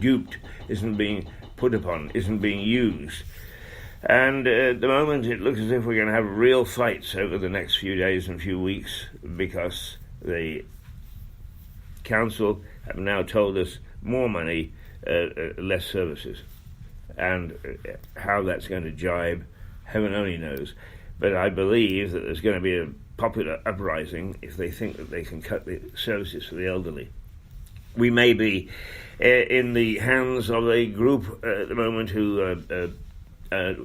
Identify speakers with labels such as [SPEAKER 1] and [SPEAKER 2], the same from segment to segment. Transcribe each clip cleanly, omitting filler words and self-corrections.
[SPEAKER 1] duped, isn't being put upon, isn't being used. And at the moment it looks as if we're going to have real fights over the next few days and few weeks, because the council have now told us more money, less services. And how that's going to jibe, heaven only knows. But I believe that there's going to be a popular uprising if they think that they can cut the services for the elderly. We may be in the hands of a group at the moment who I've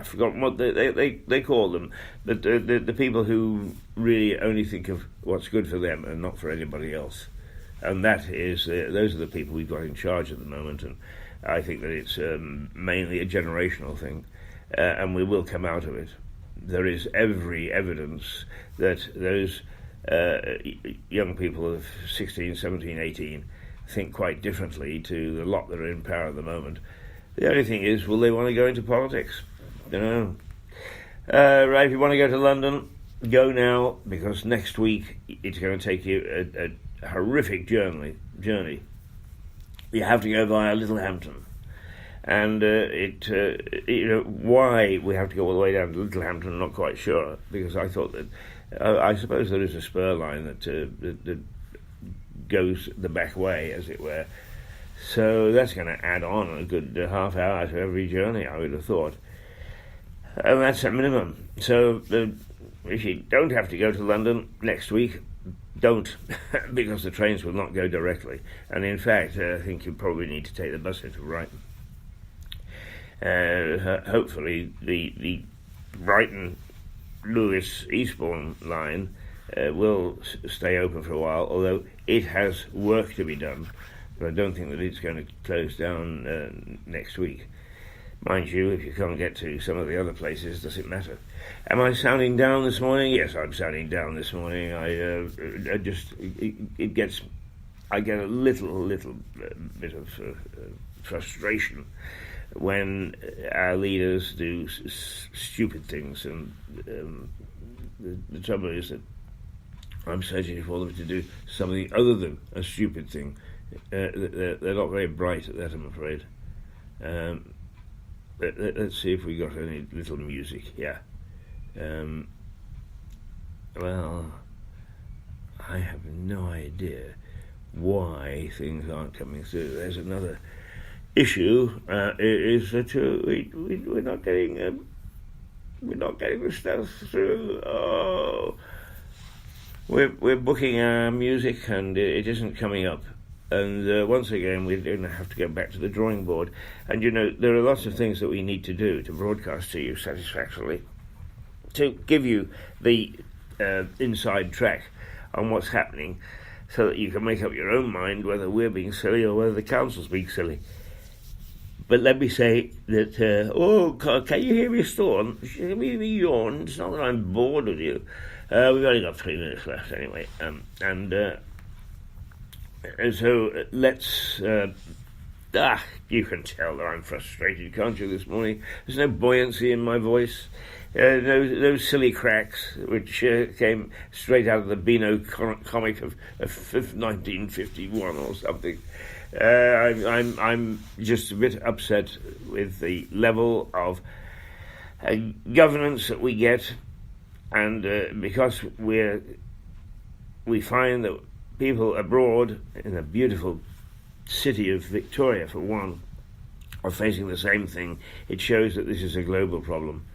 [SPEAKER 1] forgotten what they call them, but the people who really only think of what's good for them and not for anybody else. And that is, those are the people we've got in charge at the moment, and I think that it's mainly a generational thing, and we will come out of it. There is every evidence that those young people of 16, 17, 18 think quite differently to the lot that are in power at the moment. The only thing is, will they want to go into politics? Don't know. Right, if you want to go to London, go now, because next week it's going to take you a horrific journey. You have to go via Littlehampton. And why we have to go all the way down to Littlehampton, I'm not quite sure, because I thought that, I suppose there is a spur line that goes the back way, as it were. So that's going to add on a good half hour to every journey, I would have thought. And that's at minimum. So if you don't have to go to London next week, don't, because the trains will not go directly. And in fact, I think you probably need to take the bus into Brighton. Hopefully the Brighton Lewes Eastbourne line will stay open for a while, although it has work to be done. But I don't think that it's going to close down next week. Mind you, if you can't get to some of the other places, does it matter? Am I sounding down this morning? Yes, I'm sounding down this morning. I get a little bit of frustration when our leaders do stupid things, and the trouble is that I'm searching for them to do something other than a stupid thing. They're not very bright at that, I'm afraid. Let's see if we got any little music. Yeah. Well, I have no idea why things aren't coming through. There's another issue. Is that we're not getting the stuff through. Oh, we're booking our music and it isn't coming up. And once again, we're going to have to go back to the drawing board. And, there are lots of things that we need to do to broadcast to you satisfactorily, to give you the inside track on what's happening, so that you can make up your own mind whether we're being silly or whether the council's being silly. But let me say that, can you hear me storm? Can you hear me yawn? It's not that I'm bored with you. We've only got 3 minutes left anyway. And so let's, you can tell that I'm frustrated, can't you, this morning? There's no buoyancy in my voice, no silly cracks, which came straight out of the Beano comic of 1951 or something. I'm just a bit upset with the level of governance that we get, and because we find that people abroad, in the beautiful city of Victoria, for one, are facing the same thing. It shows that this is a global problem.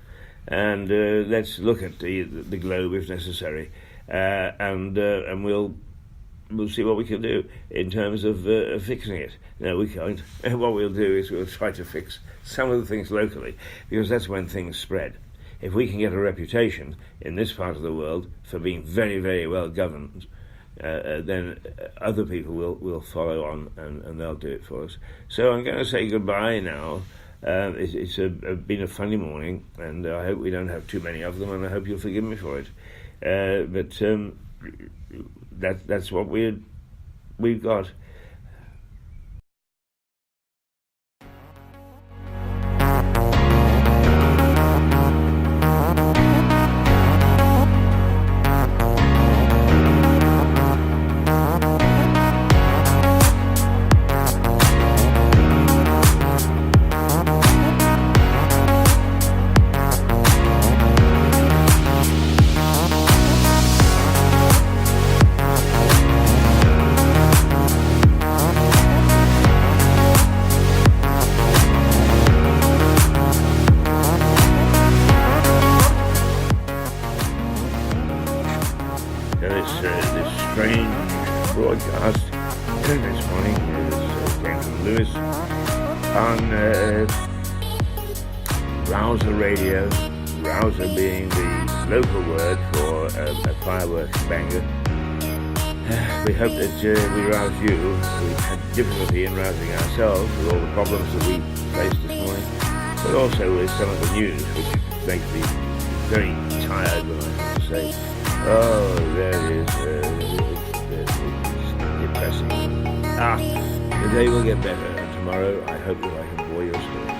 [SPEAKER 1] And let's look at the globe if necessary, and we'll see what we can do in terms of fixing it. No, we can't. What we'll do is we'll try to fix some of the things locally, because that's when things spread. If we can get a reputation in this part of the world for being very, very well governed, then other people will follow on, and they'll do it for us. So I'm going to say goodbye now. It's been a funny morning, and I hope we don't have too many of them, and I hope you'll forgive me for it. But that's what we've got. Lewis on Rouser Radio, Rouser being the local word for a fireworks banger. We hope that we rouse you. We had difficulty in rousing ourselves with all the problems that we faced this morning, but also with some of the news, which makes me very tired when I have to say, oh, there it is, it's depressing. The day will get better, and tomorrow I hope that I can bore your story.